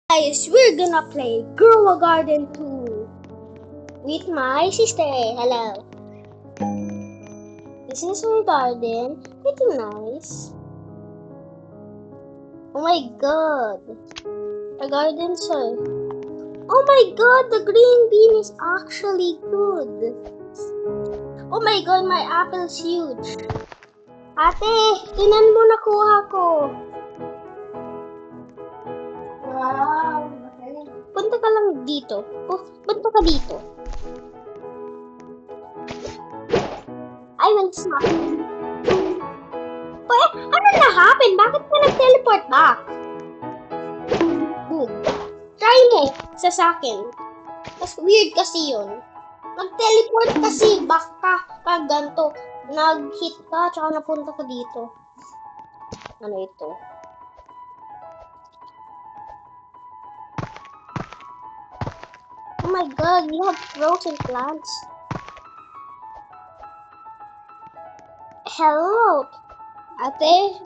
Guys, we're gonna play Grow a Garden 2 with my sister. Hello. This is my garden. Pretty nice. Oh my god. The garden soil. Oh my god, the green bean is actually good. Oh my god, my apple's huge. Ate, tinan mo nakuha ko. Wow. Punta ka lang dito. Punta ka dito. I will smack. Ano na happen? Bakit ka nag-teleport back? Boom. Try mo sa akin. Mas weird kasi yun. Nag-teleport kasi back ka pag ganito. Nag-hit ka, tsaka napunta ka dito. Ano ito? Oh my god, you have frozen plants. Hello! Ate,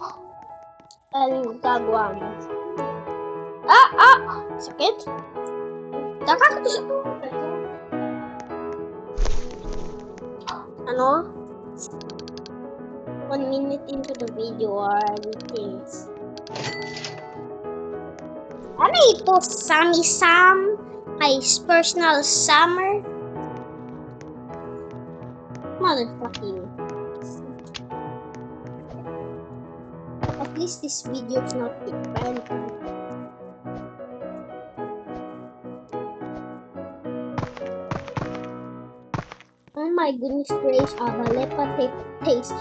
anong gagawa mo? Sakit? Nakakatusok. Ano? 1 minute into the video are things. Ano ito? Sammy Sam? My personal summer? Motherfucking. At least this video is not different. Oh my goodness gracious, Avalepa taste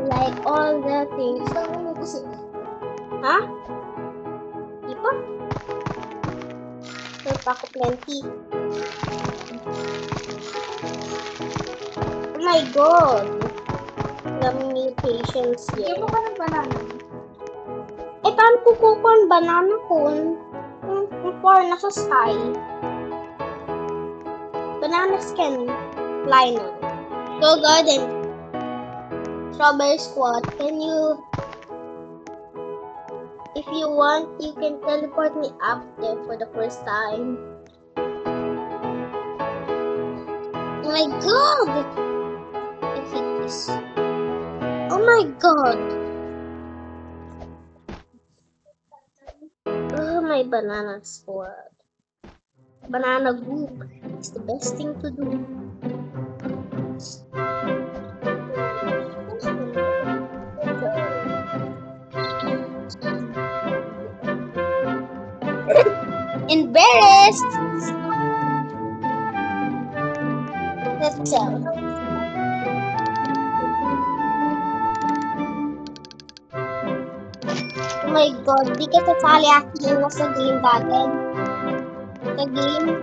like all the things. Huh? Di pa? May pa ako plenty. Oh my god! The mutations here. Hindi mo ka ng banana. Paano kukuha ang banana cone? Before nasa sky. Bananas can fly now. Go garden. Strawberry squad, can you... If you want, you can teleport me up there for the first time. Oh my god! I hate this. Oh my god! Oh, my banana squad. Banana group is the best thing to do. Embarrassed! Let's go. Oh my god, di ka sasali akin sa game dati. Sa game?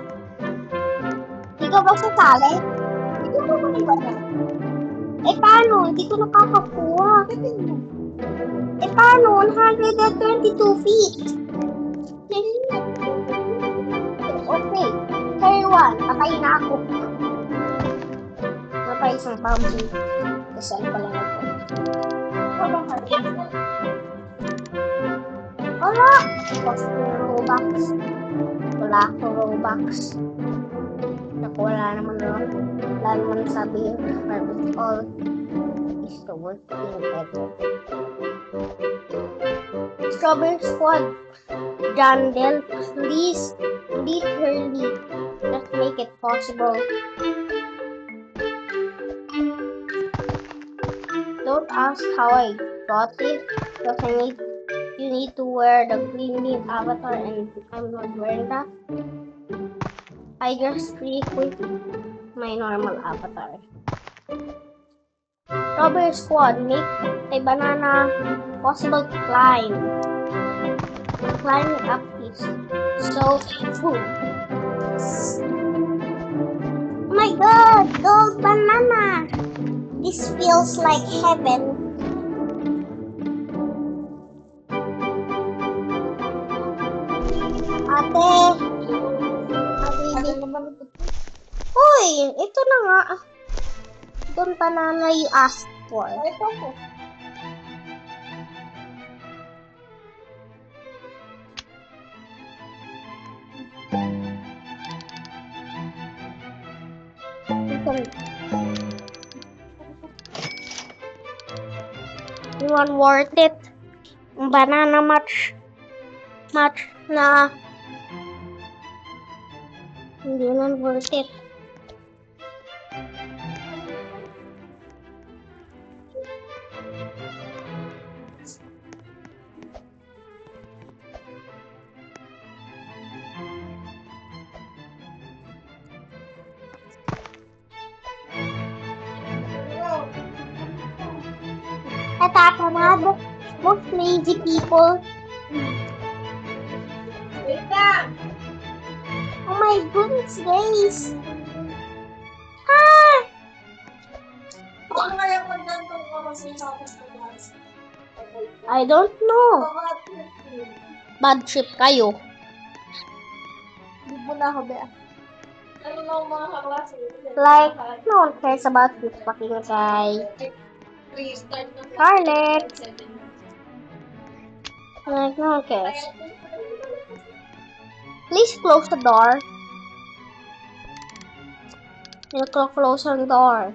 Di ka ba sasali? Hindi ko pa ng banana. Paano? Hindi ko nakakakuha. Paano? 122 feet. Okay. Carry 1. Patay na ako. Napay isang bouncy. Kasal pa lang ako. Wala! Cost ko ng Robux. Wala akong Robux. Wala naman lang. Wala naman sabi harvest all is the worst thing ever. Strawberry squad. Jandel, please, literally, let's make it possible. Don't ask how I got it, because you need to wear the green bean avatar and I'm not wearing that. I just re-equipped my normal avatar. Strawberry squad, make a banana possible to climb. Climbing up is so cool. Oh my god, gold banana! This feels like heaven. Ate! Uy! Ito na nga. Gold banana you asked for. Ito po. want. You want worth it? Banana match na hindi man worth it. Natatamad. Most lazy people. Wait lang! Oh my goodness, guys. Ah! Ano kaya pag nandun ko kasi sa office ko guys? I don't know. Bad trip kayo. Hindi mo na ako ba? Ano lang mga kaklase? Like, no one cares about this fucking guy. Restart na Scarlett. Like, no one cares. Please close the door. Close the door.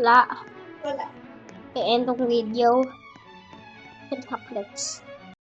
Wala. Wala. I-end ng video. Tablets.